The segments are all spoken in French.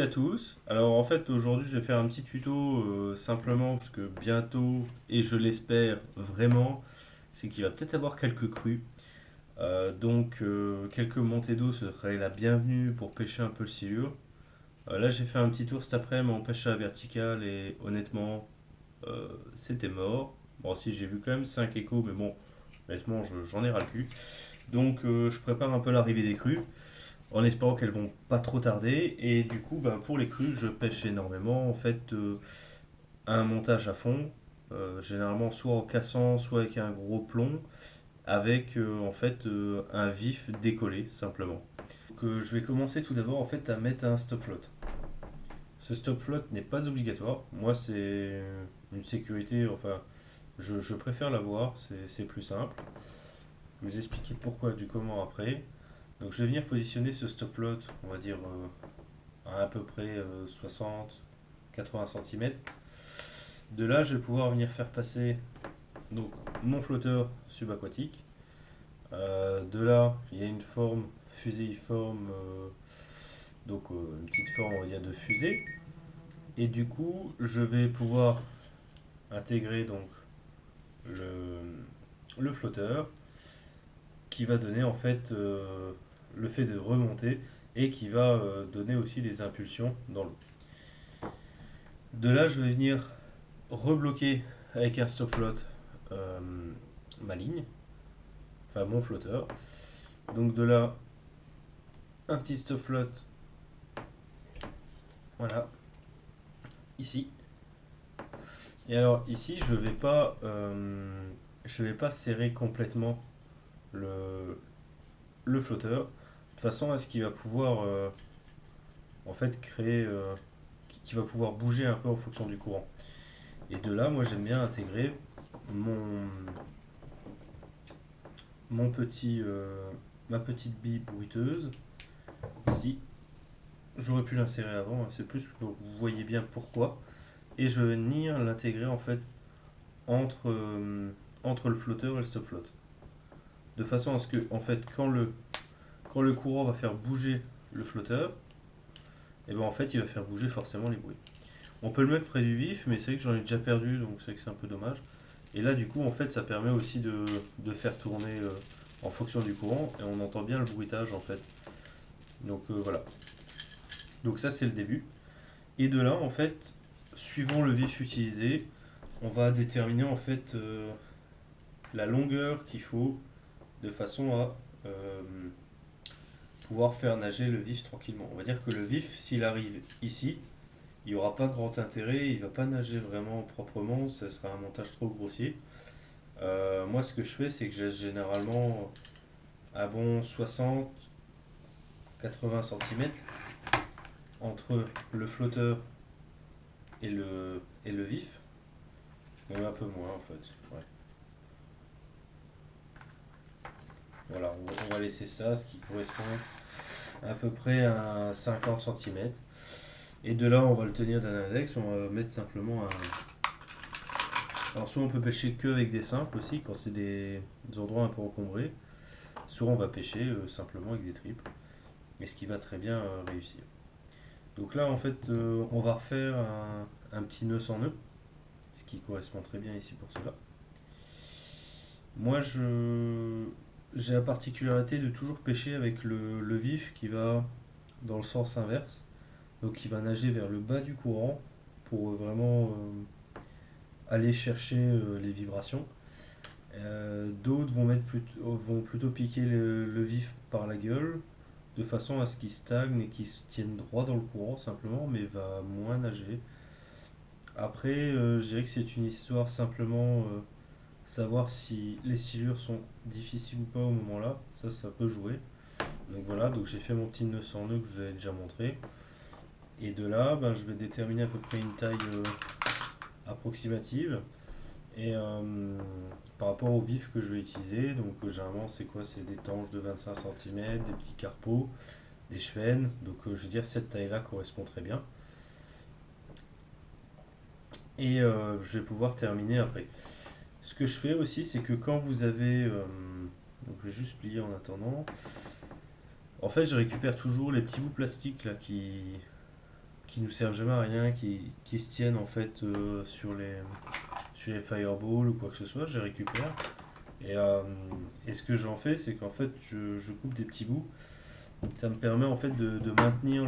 à tous. Alors en fait aujourd'hui je vais faire un petit tuto simplement parce que bientôt, et je l'espère vraiment, c'est qu'il va peut-être avoir quelques crues. Quelques montées d'eau seraient la bienvenue pour pêcher un peu le silure. Là j'ai fait un petit tour cet après-midi en pêche à la verticale et honnêtement c'était mort. Bon si j'ai vu quand même 5 échos mais bon honnêtement j'en ai ras le cul. Je prépare un peu l'arrivée des crues en espérant qu'elles vont pas trop tarder. Et du coup, ben, pour les crues, je pêche énormément. En fait, un montage à fond, généralement soit en cassant, soit avec un gros plomb, avec un vif décollé simplement. Je vais commencer tout d'abord en fait à mettre un stop float. Ce stop float n'est pas obligatoire. Moi, c'est une sécurité. Enfin, je préfère l'avoir. C'est plus simple. Je vais vous expliquer pourquoi du comment après. Donc, je vais venir positionner ce stop float, on va dire à peu près 60-80 cm. De là, je vais pouvoir venir faire passer donc, mon flotteur subaquatique. De là, il y a une forme fuséiforme, une petite forme on va dire de fusée. Et du coup, je vais pouvoir intégrer donc le, le flotteur qui va donner en fait le fait de remonter et qui va donner aussi des impulsions dans l'eau. De là, je vais venir rebloquer avec un stop float euh, ma ligne, enfin mon flotteur. Donc de là, un petit stop float, voilà, ici. Et alors ici, je vais pas serrer complètement le flotteur, de façon à ce qu'il va pouvoir en fait créer, qui va pouvoir bouger un peu en fonction du courant. Et de là, moi j'aime bien intégrer mon, mon petit, ma petite bille bruiteuse ici. J'aurais pu l'insérer avant, hein, c'est plus pour que vous voyez bien pourquoi. Et je vais venir l'intégrer en fait entre, entre le flotteur et le stop float. De façon à ce que en fait quand le courant va faire bouger le flotteur, et ben en fait il va faire bouger forcément les bruits. On peut le mettre près du vif, mais c'est vrai que j'en ai déjà perdu, donc c'est vrai que c'est un peu dommage. Et là du coup en fait ça permet aussi de faire tourner en fonction du courant et on entend bien le bruitage en fait. Voilà. Donc ça c'est le début. Et de là en fait, suivant le vif utilisé, on va déterminer en fait la longueur qu'il faut de façon à pouvoir faire nager le vif tranquillement. On va dire que le vif, s'il arrive ici, il n'y aura pas grand intérêt, il ne va pas nager vraiment proprement, ça sera un montage trop grossier. Moi, ce que je fais, c'est que j'ai généralement un bon 60-80 cm entre le flotteur et le vif, même un peu moins en fait. Ouais. Voilà, on va laisser ça, ce qui correspond à peu près à 50 cm. Et de là, on va le tenir d'un index, on va mettre simplement un. Alors, soit on peut pêcher que avec des simples aussi, quand c'est des endroits un peu encombrés, soit on va pêcher simplement avec des triples, mais ce qui va très bien réussir. Donc là, en fait, on va refaire un petit nœud sans nœud, ce qui correspond très bien ici pour cela. Moi, j'ai la particularité de toujours pêcher avec le vif qui va dans le sens inverse, donc qui va nager vers le bas du courant pour vraiment aller chercher les vibrations. D'autres vont plutôt piquer le vif par la gueule, de façon à ce qu'il stagne et qu'il se tienne droit dans le courant simplement, mais va moins nager. Après, je dirais que c'est une histoire simplement savoir si les silures sont difficiles ou pas au moment là, ça peut jouer. Donc voilà, donc j'ai fait mon petit nœud sans nœud que je vous avais déjà montré. Et de là, ben, je vais déterminer à peu près une taille approximative. Et par rapport au vif que je vais utiliser, donc généralement c'est quoi? C'est des tanges de 25 cm, des petits carpeaux, des chevennes. Je veux dire cette taille là correspond très bien. Et je vais pouvoir terminer après. Ce que je fais aussi c'est que quand vous avez... donc je vais juste plier en attendant. En fait je récupère toujours les petits bouts plastiques là qui nous servent jamais à rien, qui se tiennent en fait sur les fireballs ou quoi que ce soit, je les récupère. Et ce que j'en fais, c'est qu'en fait, je coupe des petits bouts. Ça me permet en fait de maintenir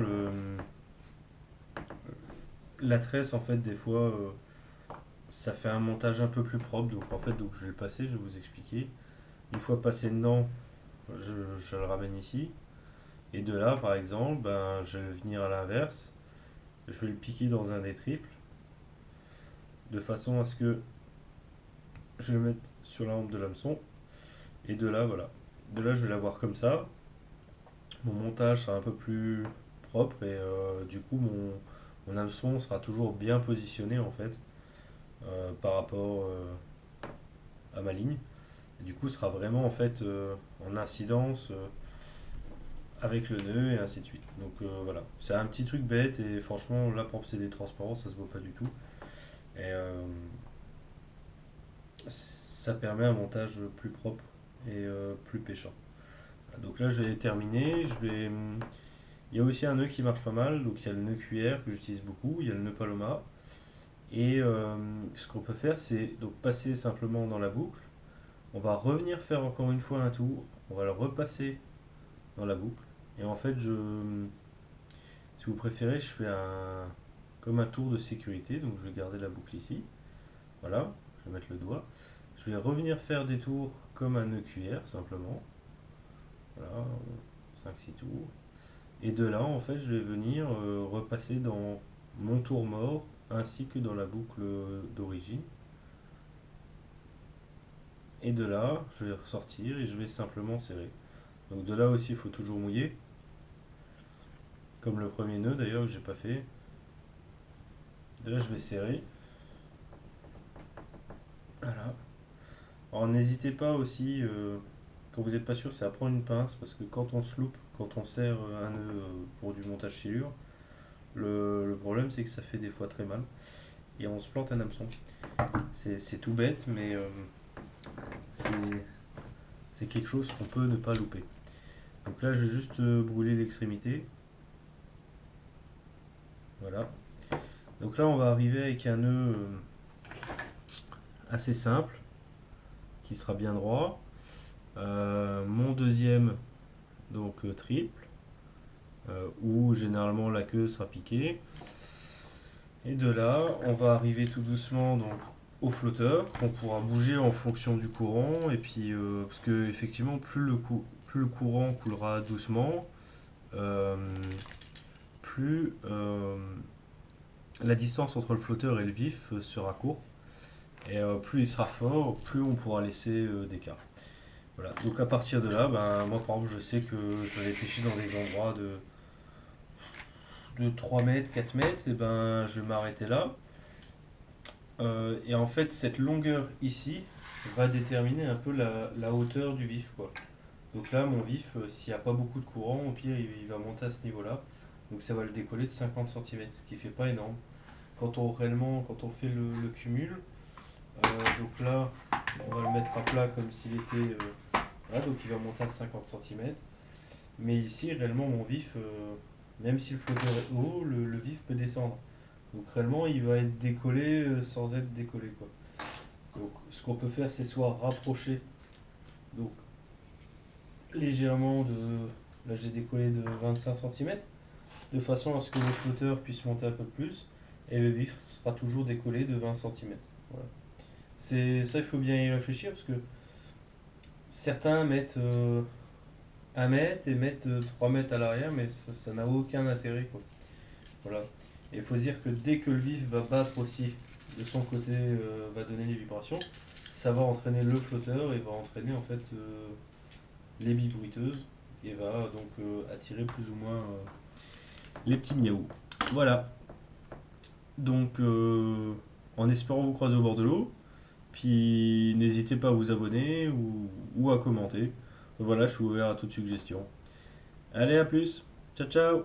la tresse en fait des fois. Ça fait un montage un peu plus propre. Donc en fait, donc je vais le passer, je vais vous expliquer. Une fois passé dedans, je le ramène ici. Et de là, par exemple, ben, je vais venir à l'inverse. Je vais le piquer dans un des triples. De façon à ce que je vais le mettre sur la hampe de l'hameçon. Et de là, voilà. De là, je vais l'avoir comme ça. Mon montage sera un peu plus propre et du coup, mon hameçon sera toujours bien positionné en fait par rapport à ma ligne. Et du coup, sera vraiment en fait en incidence avec le nœud et ainsi de suite. Donc voilà, c'est un petit truc bête et franchement, là pour c'est des transparents, ça se voit pas du tout. Et ça permet un montage plus propre et plus péchant. Donc là, je vais terminer. Il y a aussi un nœud qui marche pas mal. Donc il y a le nœud cuillère que j'utilise beaucoup. Il y a le nœud paloma. Et ce qu'on peut faire, c'est donc passer simplement dans la boucle. On va revenir faire encore une fois un tour. On va le repasser dans la boucle. Et en fait, si vous préférez, je fais comme un tour de sécurité. Donc je vais garder la boucle ici. Voilà, je vais mettre le doigt. Je vais revenir faire des tours comme un nœud cuillère simplement. Voilà, 5-6 tours. Et de là, en fait, je vais venir repasser dans mon tour mort ainsi que dans la boucle d'origine. Et de là, je vais ressortir et je vais simplement serrer. Donc de là aussi, il faut toujours mouiller. Comme le premier nœud d'ailleurs que j'ai pas fait. De là, je vais serrer. Voilà. Alors n'hésitez pas aussi, quand vous n'êtes pas sûr, c'est à prendre une pince parce que quand on se loupe, quand on serre un nœud pour du montage silure, le problème c'est que ça fait des fois très mal et on se plante un hameçon. C'est tout bête, mais c'est c'est quelque chose qu'on peut ne pas louper. Donc là, je vais juste brûler l'extrémité. Voilà. Donc là, on va arriver avec un nœud assez simple qui sera bien droit. Mon deuxième, donc triple, où généralement la queue sera piquée. Et de là, on va arriver tout doucement donc au flotteur qu'on pourra bouger en fonction du courant. Et puis, parce que effectivement, plus le courant coulera doucement, euh, plus la distance entre le flotteur et le vif sera courte. Et plus il sera fort, plus on pourra laisser d'écart. Voilà. Donc à partir de là, ben, moi par exemple, je sais que je vais aller pêcher dans des endroits de 3 mètres, 4 mètres, et ben je vais m'arrêter là. Et en fait, cette longueur ici va déterminer un peu la hauteur du vif, quoi. Donc là, mon vif, s'il n'y a pas beaucoup de courant, au pire, il va monter à ce niveau-là. Donc ça va le décoller de 50 cm, ce qui fait pas énorme. Quand on fait le cumul, donc là, on va le mettre à plat comme s'il était. Voilà, donc il va monter à 50 cm. Mais ici, réellement, mon vif, même si le flotteur est haut, le vif peut descendre. Donc réellement, il va être décollé sans être décollé, quoi. Donc ce qu'on peut faire, c'est soit rapprocher, donc légèrement de. Là, j'ai décollé de 25 cm, de façon à ce que le flotteur puisse monter un peu plus, et le vif sera toujours décollé de 20 cm. Voilà. C'est ça, il faut bien y réfléchir parce que certains mettent 1 mètre et mettent 3 mètres à l'arrière, mais ça n'a aucun intérêt, quoi. Voilà. Et il faut se dire que dès que le vif va battre aussi de son côté, va donner les vibrations, ça va entraîner le flotteur et va entraîner en fait les billes bruiteuses et va donc attirer plus ou moins les petits miaou. Voilà. Donc en espérant vous croiser au bord de l'eau, puis n'hésitez pas à vous abonner ou à commenter. Voilà, je suis ouvert à toute suggestion. Allez, à plus. Ciao, ciao.